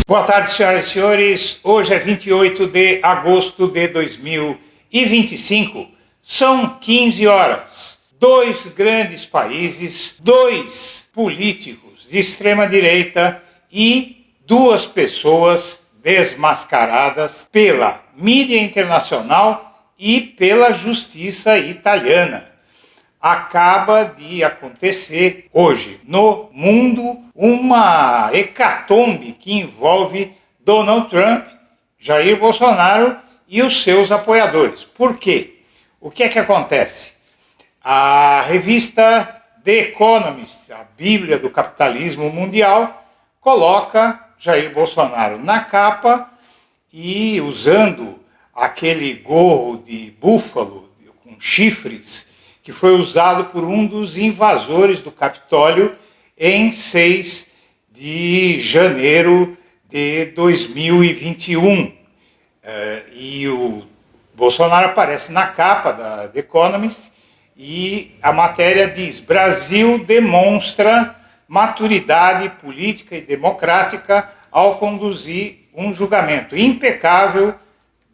Boa tarde, senhoras e senhores. Hoje é 28 de agosto de 2025. São 15 horas. Dois grandes países, dois políticos de extrema-direita e duas pessoas desmascaradas pela mídia internacional e pela justiça italiana. Acaba de acontecer hoje no mundo uma hecatombe que envolve Donald Trump, Jair Bolsonaro e os seus apoiadores. Por quê? O que é que acontece? A revista The Economist, a Bíblia do capitalismo mundial, coloca Jair Bolsonaro na capa e usando aquele gorro de búfalo com chifres que foi usado por um dos invasores do Capitólio em 6 de janeiro de 2021. E o Bolsonaro aparece na capa da The Economist e a matéria diz: Brasil demonstra maturidade política e democrática ao conduzir um julgamento impecável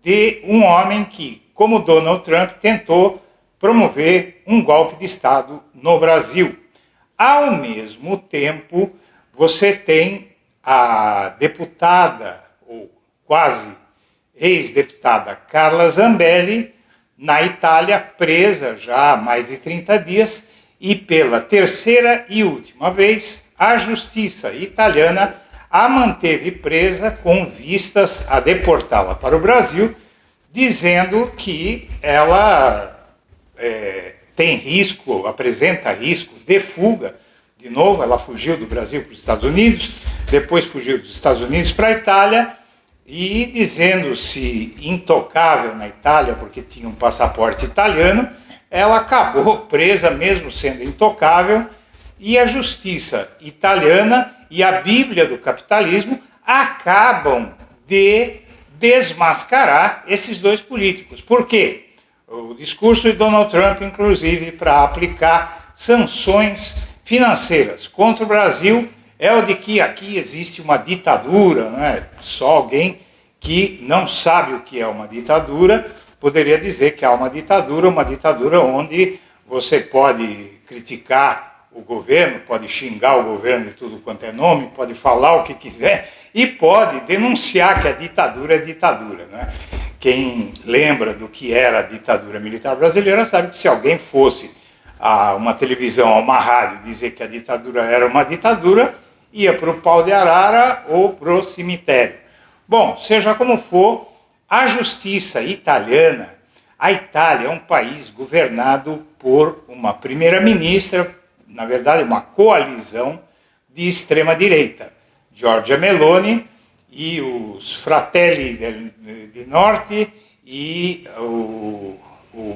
de um homem que, como Donald Trump, tentou promover um golpe de Estado no Brasil. Ao mesmo tempo, você tem a deputada, ou quase ex-deputada, Carla Zambelli, na Itália, presa já há mais de 30 dias, e pela terceira e última vez, a justiça italiana a manteve presa com vistas a deportá-la para o Brasil, dizendo que ela tem risco, apresenta risco de fuga. De novo, ela fugiu do Brasil para os Estados Unidos, depois fugiu dos Estados Unidos para a Itália, e dizendo-se intocável na Itália porque tinha um passaporte italiano, ela acabou presa mesmo sendo intocável, e a justiça italiana e a Bíblia do capitalismo acabam de desmascarar esses dois políticos. Por quê? O discurso de Donald Trump, inclusive, para aplicar sanções financeiras contra o Brasil, é o de que aqui existe uma ditadura, né? Só alguém que não sabe o que é uma ditadura poderia dizer que há uma ditadura onde você pode criticar o governo, pode xingar o governo de tudo quanto é nome, pode falar o que quiser e pode denunciar que a ditadura é ditadura, né? Quem lembra do que era a ditadura militar brasileira sabe que se alguém fosse a uma televisão, a uma rádio, dizer que a ditadura era uma ditadura, ia para o pau de arara ou para o cemitério. Bom, seja como for, a justiça italiana, a Itália é um país governado por uma primeira-ministra, na verdade uma coalizão de extrema-direita, Giorgia Meloni, e os Fratelli del Norte e o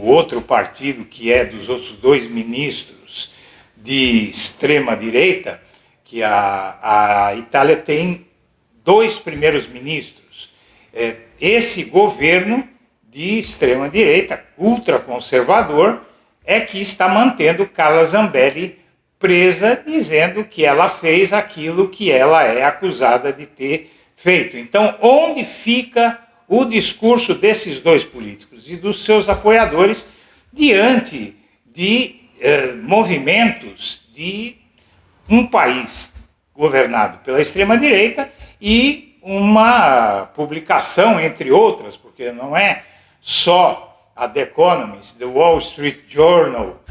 outro partido que é dos outros dois ministros de extrema-direita, que a Itália tem dois primeiros ministros. Esse governo de extrema-direita, ultraconservador, é que está mantendo Carla Zambelli presa, dizendo que ela fez aquilo que ela é acusada de ter feito. Então, onde fica o discurso desses dois políticos e dos seus apoiadores diante de movimentos de um país governado pela extrema-direita e uma publicação, entre outras, porque não é só a The Economist, The Wall Street Journal,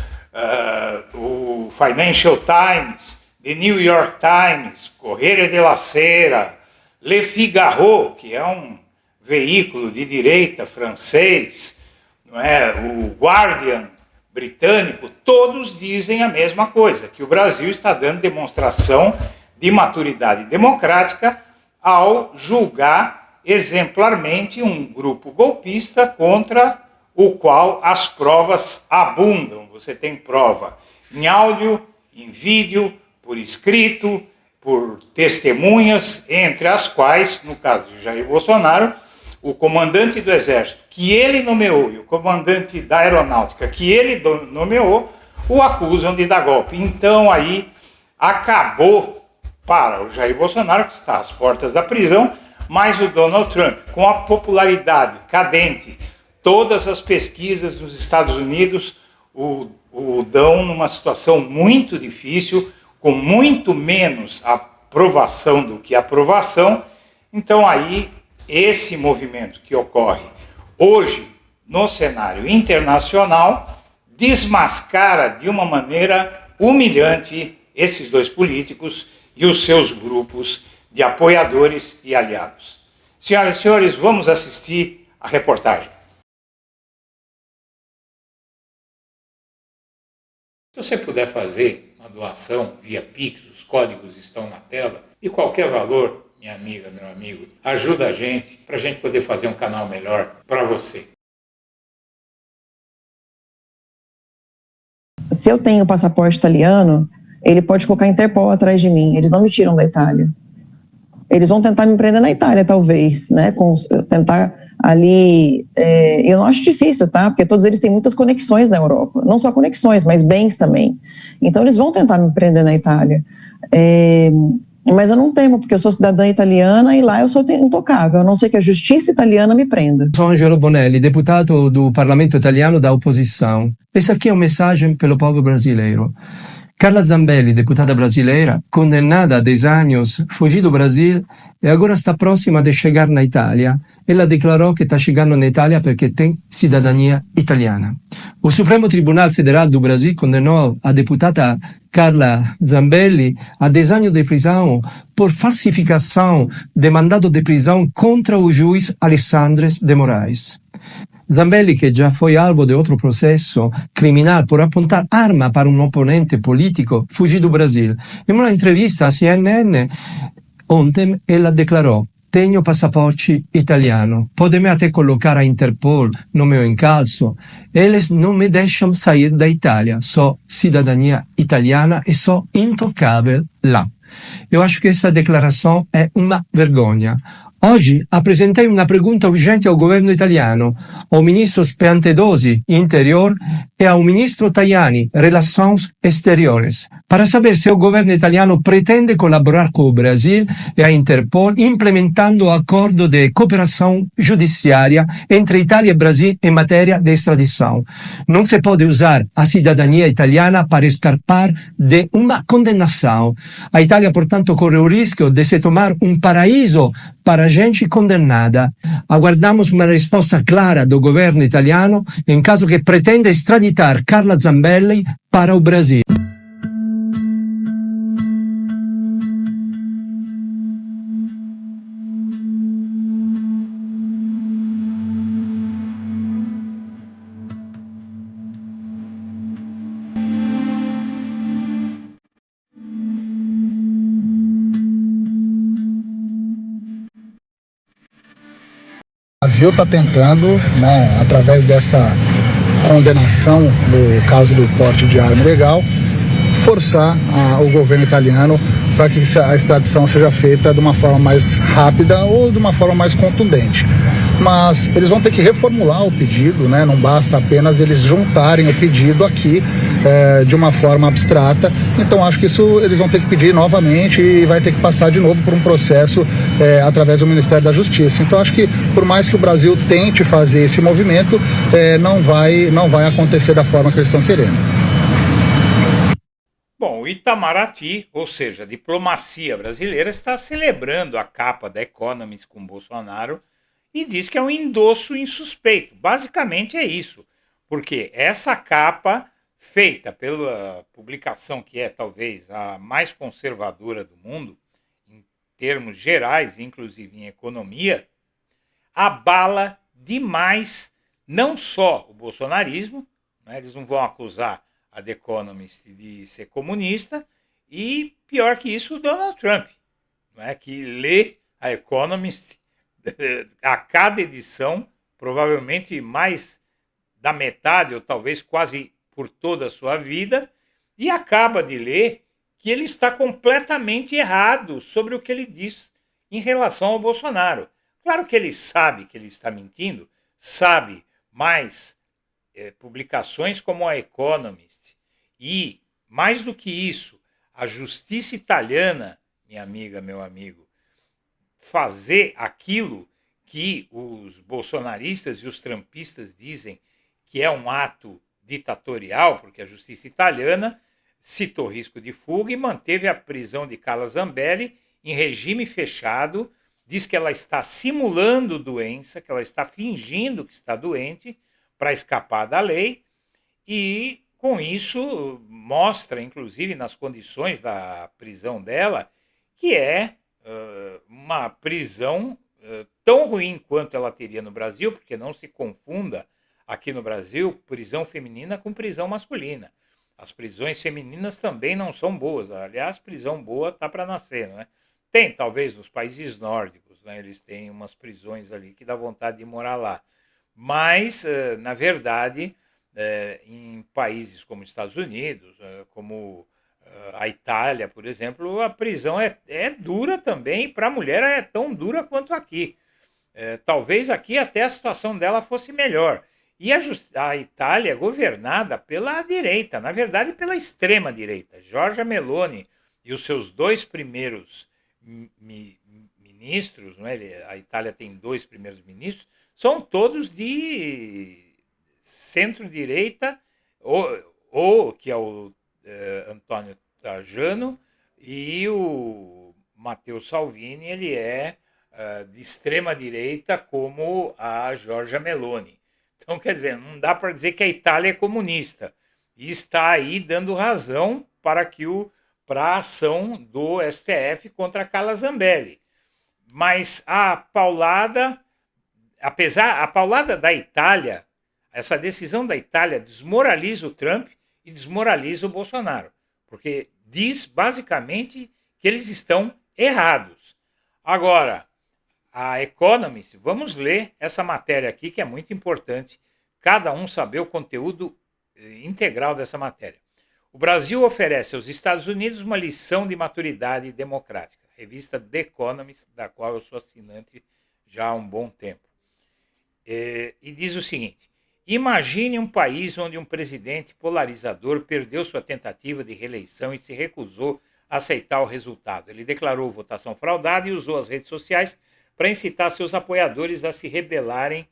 o Financial Times, The New York Times, Corriere della Sera, Le Figaro, que é um veículo de direita francês, não é? O Guardian britânico, todos dizem a mesma coisa, que o Brasil está dando demonstração de maturidade democrática ao julgar exemplarmente um grupo golpista contra o qual as provas abundam. Você tem prova em áudio, em vídeo, por escrito, por testemunhas, entre as quais, no caso de Jair Bolsonaro, o comandante do Exército que ele nomeou e o comandante da Aeronáutica que ele nomeou o acusam de dar golpe. Então aí acabou para o Jair Bolsonaro, que está às portas da prisão, mas o Donald Trump, com a popularidade cadente, todas as pesquisas dos Estados Unidos o dão numa situação muito difícil, com muito menos aprovação do que aprovação. Então aí, esse movimento que ocorre hoje no cenário internacional desmascara de uma maneira humilhante esses dois políticos e os seus grupos de apoiadores e aliados. Senhoras e senhores, vamos assistir a reportagem. Se você puder fazer uma doação via Pix, os códigos estão na tela, e qualquer valor, minha amiga, meu amigo, ajuda a gente para a gente poder fazer um canal melhor para você. Se eu tenho passaporte italiano, ele pode colocar Interpol atrás de mim, eles não me tiram da Itália. Eles vão tentar me prender na Itália, talvez, né, tentar ali, eu não acho difícil, tá, porque todos eles têm muitas conexões na Europa, não só conexões, mas bens também, então eles vão tentar me prender na Itália, mas eu não temo, porque eu sou cidadã italiana e lá eu sou intocável, a não ser que a justiça italiana me prenda. Sou Angelo Bonelli, deputado do Parlamento Italiano da oposição. Esse aqui é uma mensagem pelo povo brasileiro. Carla Zambelli, deputada brasileira, condenada a 10 anos, fugiu do Brasil e agora está próxima de chegar na Itália. Ela declarou que está chegando na Itália porque tem cidadania italiana. O Supremo Tribunal Federal do Brasil condenou a deputada Carla Zambelli a 10 anos de prisão por falsificação de mandado de prisão contra o juiz Alexandre de Moraes. Zambelli, che già foi alvo di altro processo criminale por apontar arma para un opponente politico, fuggì do Brasil. In una intervista a CNN, ontem, ela declarou: tenho passaporte italiano, pode-me até colocar a Interpol no meu encalço, eles não me deixam sair da Itália, sou cidadania italiana e sou intocável lá. Eu acho que essa declaração é uma vergonha. Oggi apresentei una pergunta urgente ao governo italiano, ao ministro Piantedosi, Interior, e ao ministro Tajani, Relações Exteriores, para saber se o governo italiano pretende colaborar com o Brasil e a Interpol implementando o acordo de cooperação judiciária entre Itália e Brasil em matéria de extradição. Não se pode usar a cidadania italiana para escapar de uma condenação. A Itália, portanto, corre o risco de se tornar um paraíso para gente condenada. Aguardamos uma risposta clara do governo italiano em caso que pretenda extraditar Carla Zambelli para o Brasil. O Brasil está tentando, né, através dessa condenação no caso do porte de arma ilegal, forçar o governo italiano para que a extradição seja feita de uma forma mais rápida ou de uma forma mais contundente. Mas eles vão ter que reformular o pedido, né? Não basta apenas eles juntarem o pedido aqui de uma forma abstrata. Então acho que isso eles vão ter que pedir novamente e vai ter que passar de novo por um processo através do Ministério da Justiça. Então acho que por mais que o Brasil tente fazer esse movimento, não vai acontecer da forma que eles estão querendo. Bom, o Itamaraty, ou seja, a diplomacia brasileira, está celebrando a capa da Economist com Bolsonaro e diz que é um endosso insuspeito. Basicamente é isso, porque essa capa, feita pela publicação que é talvez a mais conservadora do mundo, em termos gerais, inclusive em economia, abala demais não só o bolsonarismo, né, eles não vão acusar a The Economist de ser comunista, e pior que isso, o Donald Trump, né, que lê a Economist a cada edição, provavelmente mais da metade, ou talvez quase por toda a sua vida, e acaba de ler que ele está completamente errado sobre o que ele diz em relação ao Bolsonaro. Claro que ele sabe que ele está mentindo, sabe, mas publicações como a Economist e, mais do que isso, a justiça italiana minha amiga, meu amigo, fazer aquilo que os bolsonaristas e os trumpistas dizem que é um ato ditatorial, porque a justiça italiana citou risco de fuga e manteve a prisão de Carla Zambelli em regime fechado, diz que ela está simulando doença, que ela está fingindo que está doente para escapar da lei e, com isso, mostra, inclusive, nas condições da prisão dela, que é uma prisão tão ruim quanto ela teria no Brasil, porque não se confunda aqui no Brasil prisão feminina com prisão masculina. As prisões femininas também não são boas. Aliás, prisão boa está para nascer, não é? Tem, talvez, nos países nórdicos, né? Eles têm umas prisões ali que dá vontade de morar lá. Mas, na verdade, em países como os Estados Unidos, como a Itália, por exemplo, a prisão é dura também, para a mulher é tão dura quanto aqui. Talvez aqui até a situação dela fosse melhor. E a Itália é governada pela direita, na verdade pela extrema direita. Giorgia Meloni e os seus dois primeiros ministros, não é? A Itália tem 2 primeiros ministros, são todos de centro-direita, ou que é o Antônio Tajano, e o Matteo Salvini, ele é de extrema-direita como a Giorgia Meloni. Então, quer dizer, não dá para dizer que a Itália é comunista. E está aí dando razão para a ação do STF contra a Carla Zambelli. Mas a paulada da Itália, essa decisão da Itália desmoraliza o Trump e desmoraliza o Bolsonaro, porque diz basicamente que eles estão errados. Agora, a Economist, vamos ler essa matéria aqui que é muito importante, cada um saber o conteúdo integral dessa matéria. O Brasil oferece aos Estados Unidos uma lição de maturidade democrática, revista The Economist, da qual eu sou assinante já há um bom tempo. E diz o seguinte: imagine um país onde um presidente polarizador perdeu sua tentativa de reeleição e se recusou a aceitar o resultado. Ele declarou votação fraudada e usou as redes sociais para incitar seus apoiadores a se rebelarem,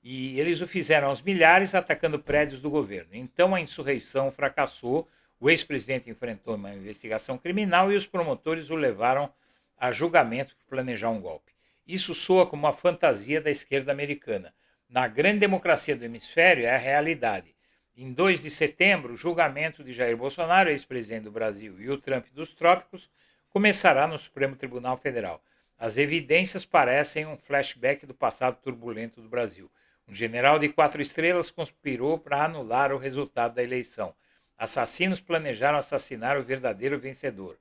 e eles o fizeram aos milhares, atacando prédios do governo. Então a insurreição fracassou, o ex-presidente enfrentou uma investigação criminal e os promotores o levaram a julgamento por planejar um golpe. Isso soa como uma fantasia da esquerda americana. Na grande democracia do hemisfério é a realidade. Em 2 de setembro, o julgamento de Jair Bolsonaro, ex-presidente do Brasil, e o Trump dos trópicos começará no Supremo Tribunal Federal. As evidências parecem um flashback do passado turbulento do Brasil. Um general de 4 estrelas conspirou para anular o resultado da eleição. Assassinos planejaram assassinar o verdadeiro vencedor.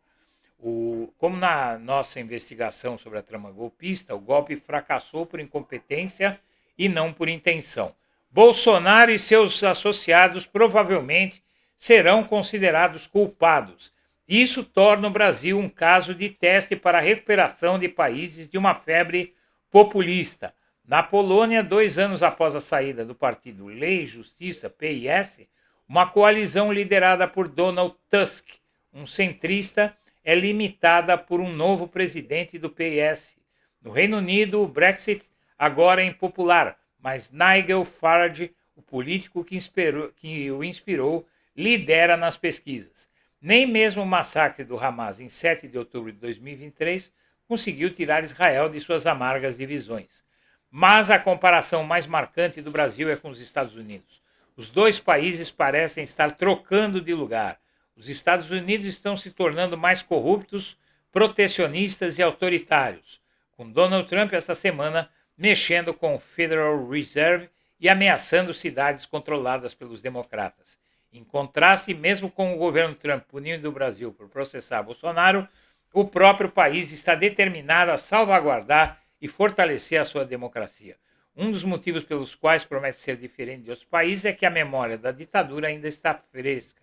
Como na nossa investigação sobre a trama golpista, o golpe fracassou por incompetência e não por intenção. Bolsonaro e seus associados provavelmente serão considerados culpados. Isso torna o Brasil um caso de teste para a recuperação de países de uma febre populista. Na Polônia, 2 anos após a saída do partido Lei e Justiça, PIS, uma coalizão liderada por Donald Tusk, um centrista, é limitada por um novo presidente do PIS. No Reino Unido, o Brexit agora é impopular, mas Nigel Farage, o político que o inspirou, lidera nas pesquisas. Nem mesmo o massacre do Hamas em 7 de outubro de 2023 conseguiu tirar Israel de suas amargas divisões. Mas a comparação mais marcante do Brasil é com os Estados Unidos. Os 2 países parecem estar trocando de lugar. Os Estados Unidos estão se tornando mais corruptos, protecionistas e autoritários, com Donald Trump esta semana mexendo com o Federal Reserve e ameaçando cidades controladas pelos democratas. Em contraste, mesmo com o governo Trump punindo o Brasil por processar Bolsonaro, o próprio país está determinado a salvaguardar e fortalecer a sua democracia. Um dos motivos pelos quais promete ser diferente de outros países é que a memória da ditadura ainda está fresca.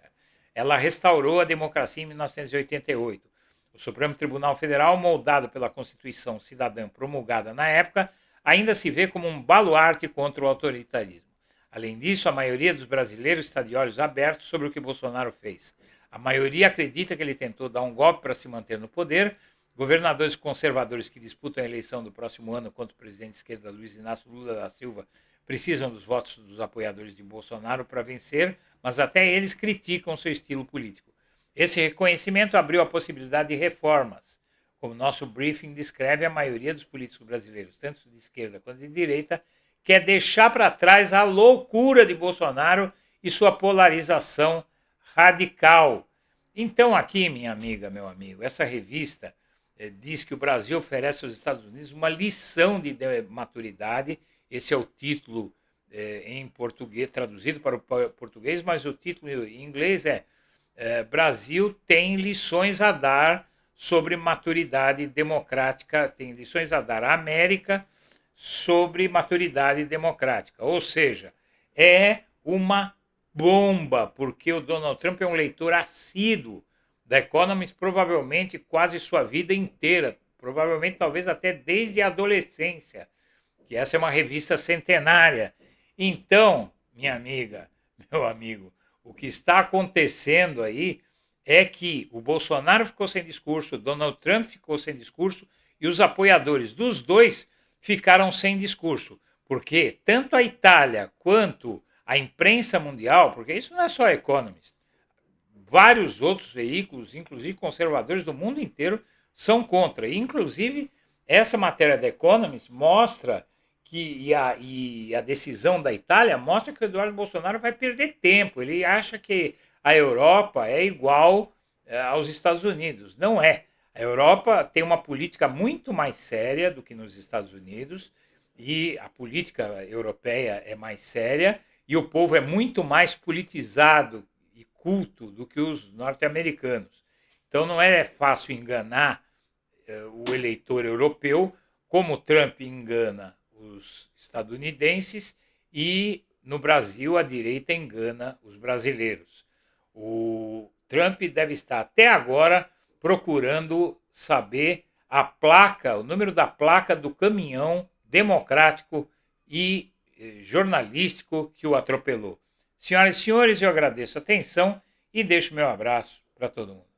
Ela restaurou a democracia em 1988. O Supremo Tribunal Federal, moldado pela Constituição Cidadã promulgada na época, ainda se vê como um baluarte contra o autoritarismo. Além disso, a maioria dos brasileiros está de olhos abertos sobre o que Bolsonaro fez. A maioria acredita que ele tentou dar um golpe para se manter no poder, governadores conservadores que disputam a eleição do próximo ano contra o presidente de esquerda Luiz Inácio Lula da Silva precisam dos votos dos apoiadores de Bolsonaro para vencer, mas até eles criticam seu estilo político. Esse reconhecimento abriu a possibilidade de reformas. Como nosso briefing descreve, a maioria dos políticos brasileiros, tanto de esquerda quanto de direita, quer deixar para trás a loucura de Bolsonaro e sua polarização radical. Então aqui, minha amiga, meu amigo, essa revista diz que o Brasil oferece aos Estados Unidos uma lição de maturidade. Esse é o título em português, traduzido para o português, mas o título em inglês é Brasil tem lições a dar sobre maturidade democrática, tem lições a dar à América sobre maturidade democrática. Ou seja, é uma bomba, porque o Donald Trump é um leitor assíduo da Economist, provavelmente quase sua vida inteira, provavelmente talvez até desde a adolescência, que essa é uma revista centenária. Então, minha amiga, meu amigo, o que está acontecendo aí é que o Bolsonaro ficou sem discurso, o Donald Trump ficou sem discurso e os apoiadores dos dois ficaram sem discurso, porque tanto a Itália quanto a imprensa mundial, porque isso não é só Economist, vários outros veículos, inclusive conservadores do mundo inteiro, são contra. E, inclusive, essa matéria da Economist mostra que a decisão da Itália mostra que o Eduardo Bolsonaro vai perder tempo. Ele acha que a Europa é igual aos Estados Unidos. Não é. A Europa tem uma política muito mais séria do que nos Estados Unidos, e a política europeia é mais séria, e o povo é muito mais politizado e culto do que os norte-americanos. Então não é fácil enganar o eleitor europeu, como Trump engana os estadunidenses, e no Brasil a direita engana os brasileiros. O Trump deve estar até agora procurando saber a placa, o número da placa do caminhão democrático e jornalístico que o atropelou. Senhoras e senhores, eu agradeço a atenção e deixo meu abraço para todo mundo.